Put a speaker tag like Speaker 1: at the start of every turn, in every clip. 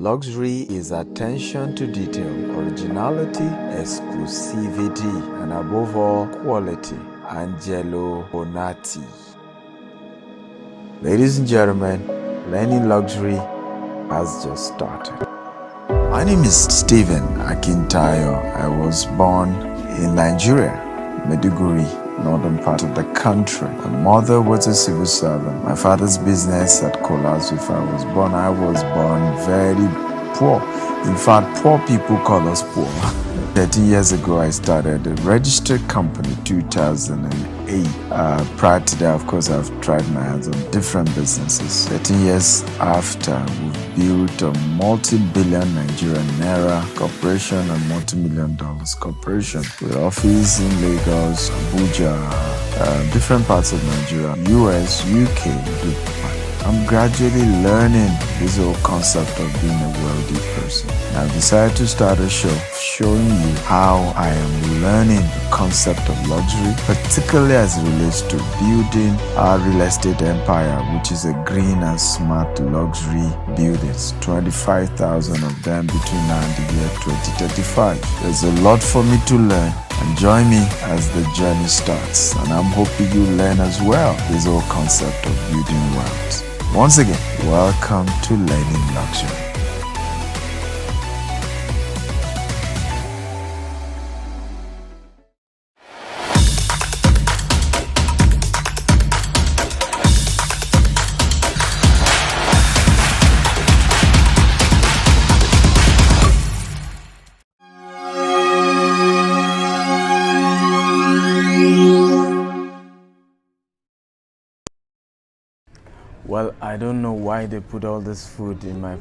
Speaker 1: Luxury is attention to detail, originality, exclusivity, and above all, quality. Angelo Bonatti. Ladies and gentlemen, learning luxury has just started. My name is Stephen Akintayo. I was born in Nigeria, Maiduguri, northern part of the country. My mother was a civil servant. My father's business had collapsed before I was born. I was born very poor. In fact, poor people call us poor. 13 years ago, I started a registered company, 2008. Prior to that, of course, I've tried my hands on different businesses. 13 years after, we've built a multi-billion Nigerian naira corporation and multi-million dollars corporation with office in Lagos, Abuja, different parts of Nigeria, US, UK, Dubai. I'm gradually learning this whole concept of being a wealthy person. I've decided to start a show showing you how I am learning the concept of luxury, particularly as it relates to building our real estate empire, which is a green and smart luxury buildings, 25,000 of them between now and the year 2035. There's a lot for me to learn, and join me as the journey starts. And I'm hoping you learn as well this whole concept of building wealth. Once again, welcome to Learning Luxury. Well, I don't know why they put all this food in my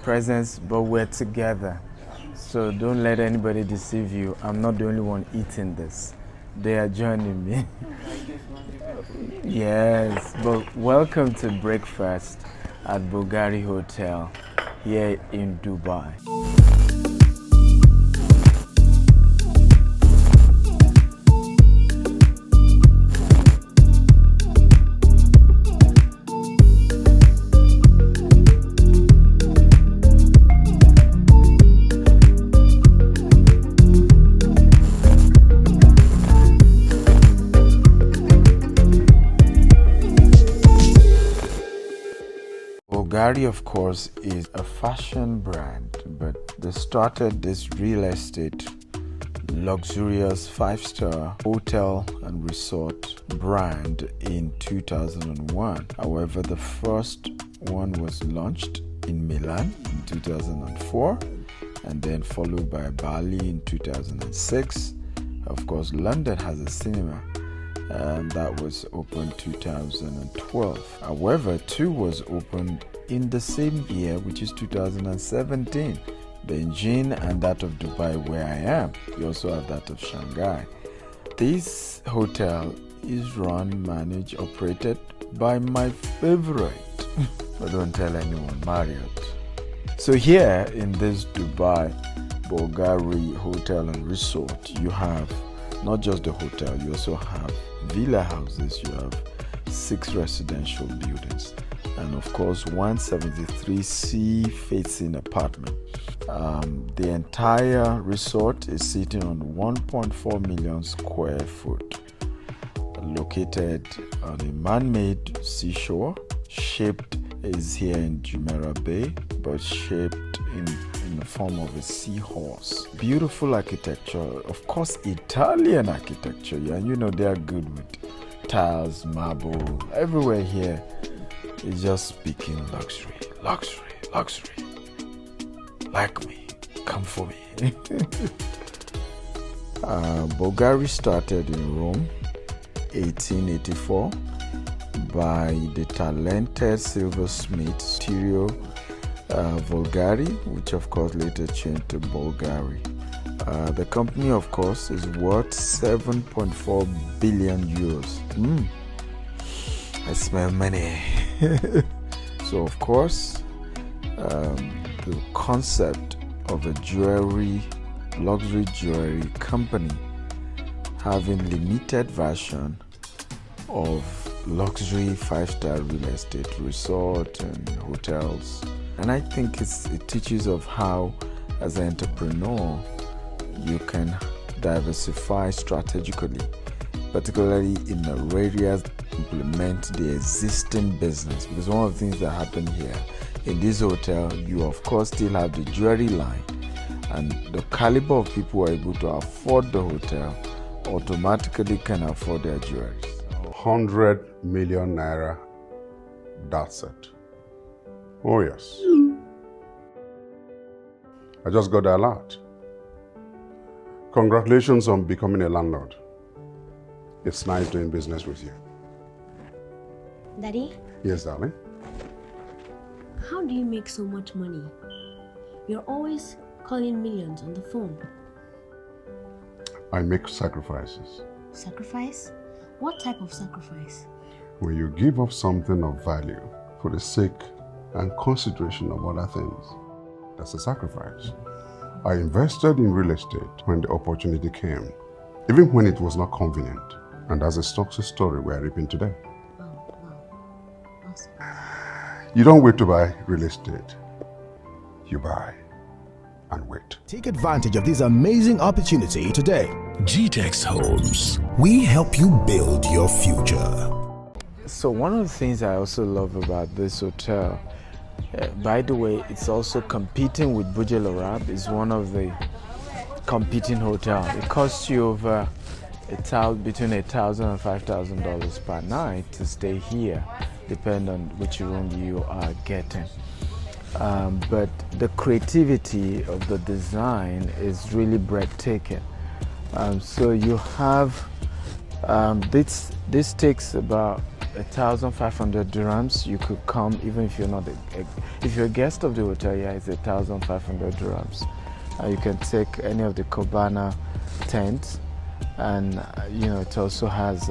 Speaker 1: presence, but we're together. So don't let anybody deceive you. I'm not the only one eating this. They are joining me. Yes, but welcome to breakfast at Bulgari Hotel here in Dubai. Bulgari, of course, is a fashion brand, but they started this real estate, luxurious 5-star hotel and resort brand in 2001. However, the first one was launched in Milan in 2004, and then followed by Bali in 2006. Of course, London has a cinema, and that was opened 2012. However, two was opened in the same year, which is 2017. Beijing and that of Dubai, where I am. We also have that of Shanghai. This hotel is run, managed, operated by my favorite, but don't tell anyone, Marriott. So here in this Dubai Bulgari Hotel and Resort, you have not just the hotel, you also have villa houses, you have 6 residential buildings, and of course 173 sea-facing apartment. The entire resort is sitting on 1.4 million square foot, located on a man-made seashore. Shaped is here in Jumeirah Bay, but shaped in the form of a seahorse. Beautiful architecture, of course Italian architecture, and you know they are good with tiles, marble, everywhere here is just speaking luxury, luxury, luxury. Like me, come for me. Bulgari started in Rome, 1884, by the talented silversmith Bvlgari, which of course later changed to Bulgari. The company, of course, is worth 7.4 billion euros. I smell money. So, of course, the concept of a luxury jewelry company having limited version of luxury 5-star real estate resort and hotels And I think it teaches of how, as an entrepreneur, you can diversify strategically, particularly in the areas implement the existing business. Because one of the things that happen here in this hotel, you of course still have the jewelry line, and the caliber of people who are able to afford the hotel automatically can afford their jewelry.
Speaker 2: 100 million naira, that's it. Oh yes. I just got the alert. Congratulations on becoming a landlord. It's nice doing business with you.
Speaker 3: Daddy?
Speaker 2: Yes, darling?
Speaker 3: How do you make so much money? You're always calling millions on the phone.
Speaker 2: I make sacrifices.
Speaker 3: Sacrifice? What type of sacrifice?
Speaker 2: When you give up something of value for the sake and consideration of other things, that's a sacrifice. I invested in real estate when the opportunity came, even when it was not convenient. And that's a success story we're reaping today.
Speaker 3: Wow. Awesome.
Speaker 2: You don't wait to buy real estate. You buy and wait.
Speaker 4: Take advantage of this amazing opportunity today. GTEX Homes. We help you build your future.
Speaker 1: So one of the things I also love about this hotel, by the way, it's also competing with Bvlgari. It's one of the competing hotels. It costs you over between $1,000 and $5,000 per night to stay here, depending on which room you are getting. But the creativity of the design is really breathtaking. So you have this takes about 1,500 dirhams. You could come even if you're not if you're a guest of the hotel. Yeah, it's 1,500 dirhams. You can take any of the cabana tents, and it also has,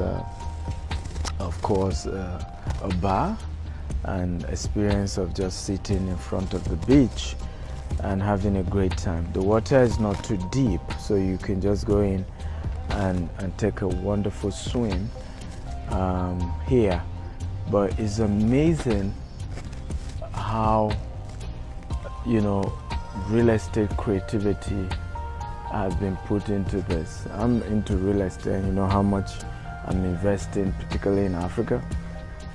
Speaker 1: of course, a bar and experience of just sitting in front of the beach and having a great time. The water is not too deep, so you can just go in and take a wonderful swim here. But it's amazing how real estate creativity has been put into this. I'm into real estate. You know how much I'm investing, particularly in Africa,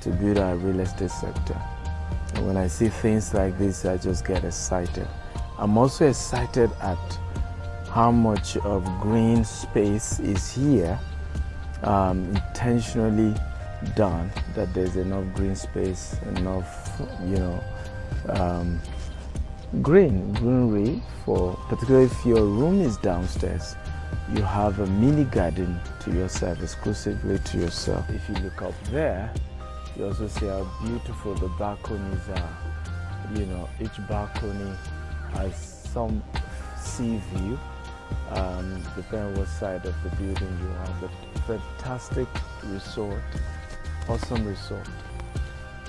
Speaker 1: to build our real estate sector. And when I see things like this, I just get excited. I'm also excited at how much of green space is here, intentionally done, that there's enough green space, enough, greenery for, particularly if your room is downstairs, you have a mini garden to yourself, exclusively to yourself. If you look up there, you also see how beautiful the balconies are. Each balcony has some sea view, depending on what side of the building you are. But fantastic resort, awesome resort.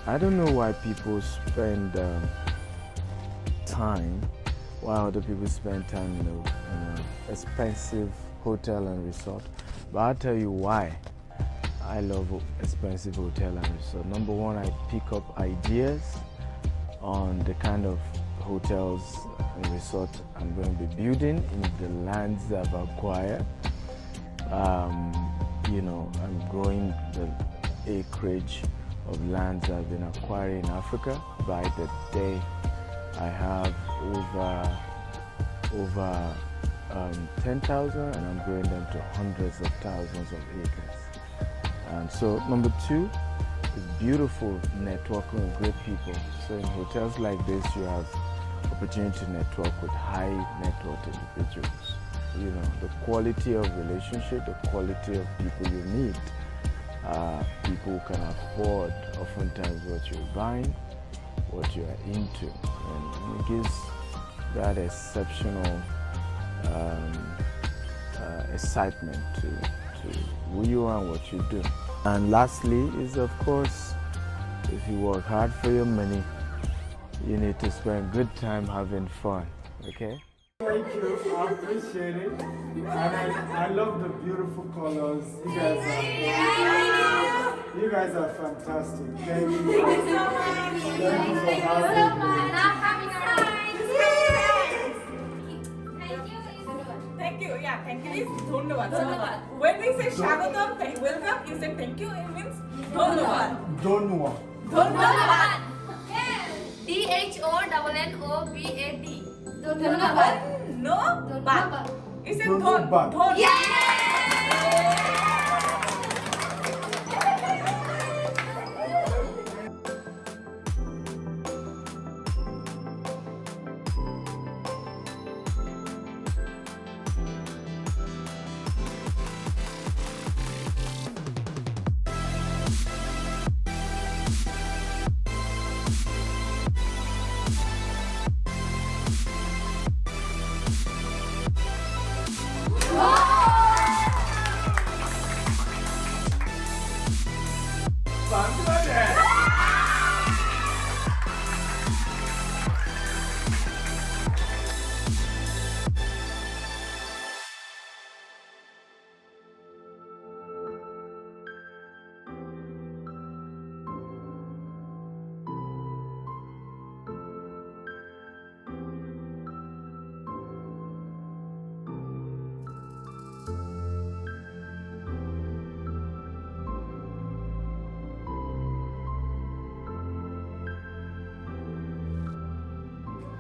Speaker 1: I don't know why people spend time, while other people spend time in expensive hotel and resort. But I'll tell you why I love expensive hotel and resort. Number one, I pick up ideas on the kind of hotels and resort I'm going to be building in the lands I've acquired. I'm growing the acreage of lands I've been acquiring in Africa. By the day, I have over 10,000, and I'm growing them to hundreds of thousands of acres. And so number two is beautiful networking with great people. So in hotels like this, you have opportunity to network with high net worth individuals. The quality of relationship, the quality of people you meet, people who can afford oftentimes what you're buying, what you are into, and it gives that exceptional excitement to who you are and what you do. And lastly is, of course, if you work hard for your money, you need to spend good time having fun, okay?
Speaker 5: Thank you, I appreciate it. And I love the beautiful colors. You guys are fantastic. Thank you for having me.
Speaker 6: is dhanyavad. When we say Shagatam, welcome, you say thank you, it means dhanyavad.
Speaker 5: Dhanyavad.
Speaker 6: Dhanyavad.
Speaker 7: DHONNOBAD.
Speaker 6: Dhanyavad. No, bad. You say
Speaker 5: Dhanyavad.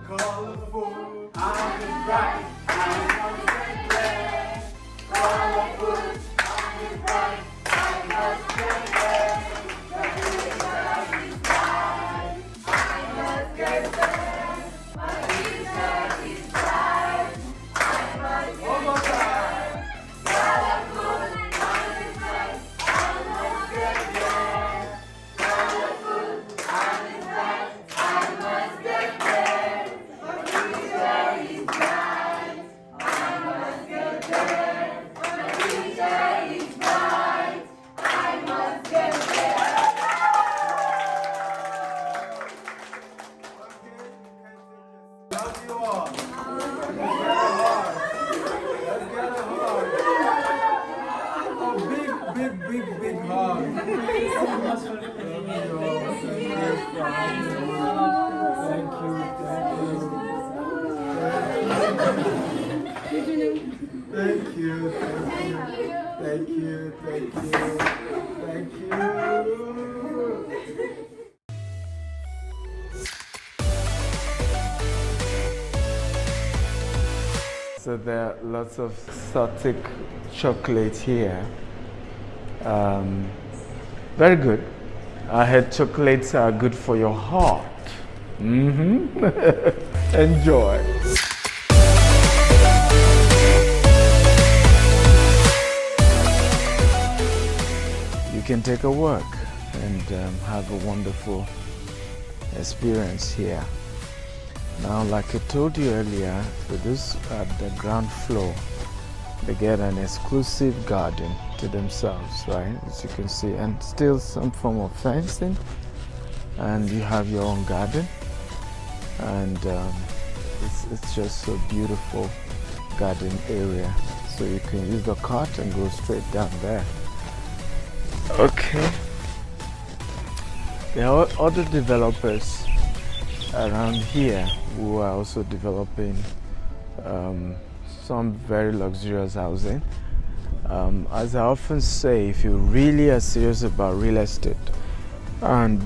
Speaker 5: Colorful, I'm bright, I'm red. Colorful, I'm bright, I must get there. The future is bright, I must get there. My future is bright, I must get there. Colorful, I'm bright, I must get there. Colorful, I'm bright, I must get there. Big hug. Thank you so much for coming. Thank you. Thank you. Thank you.
Speaker 1: So there are lots of exotic chocolate here. Very good. I heard chocolates are good for your heart. Enjoy. You can take a walk and have a wonderful experience here. Now, like I told you earlier, for this at the ground floor, they get an exclusive garden to themselves, right? As you can see, and still some form of fencing, and you have your own garden, and it's just a beautiful garden area. So you can use the cart and go straight down there. Okay. There are other developers around here who are also developing some very luxurious housing. As I often say, if you really are serious about real estate and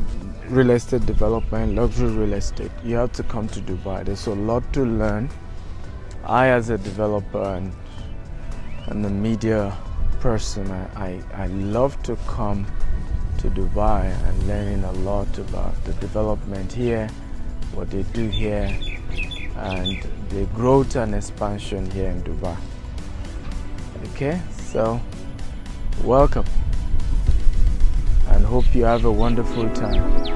Speaker 1: real estate development, luxury real estate, you have to come to Dubai. There's a lot to learn. I, as a developer and a media person, I love to come to Dubai and learning a lot about the development here, what they do here, and the growth and expansion here in Dubai. Okay, so welcome and hope you have a wonderful time.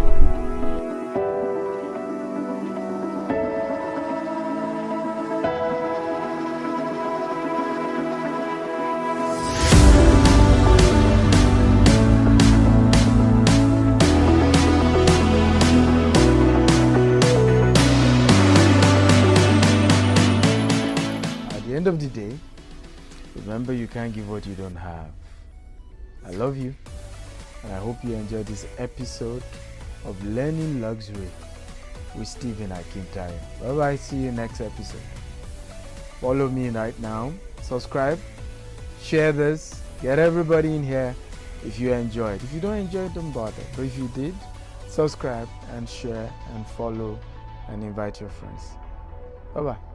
Speaker 1: End of the day, remember you can't give what you don't have. I love you, and I hope you enjoyed this episode of Learning Luxury with Stephen Akintayo. Bye bye, see you next episode. Follow me right now, subscribe,
Speaker 5: share this, get everybody in here if you enjoyed. If you don't enjoy it, don't bother. But if you did, subscribe and share and follow and invite your friends. Bye-bye.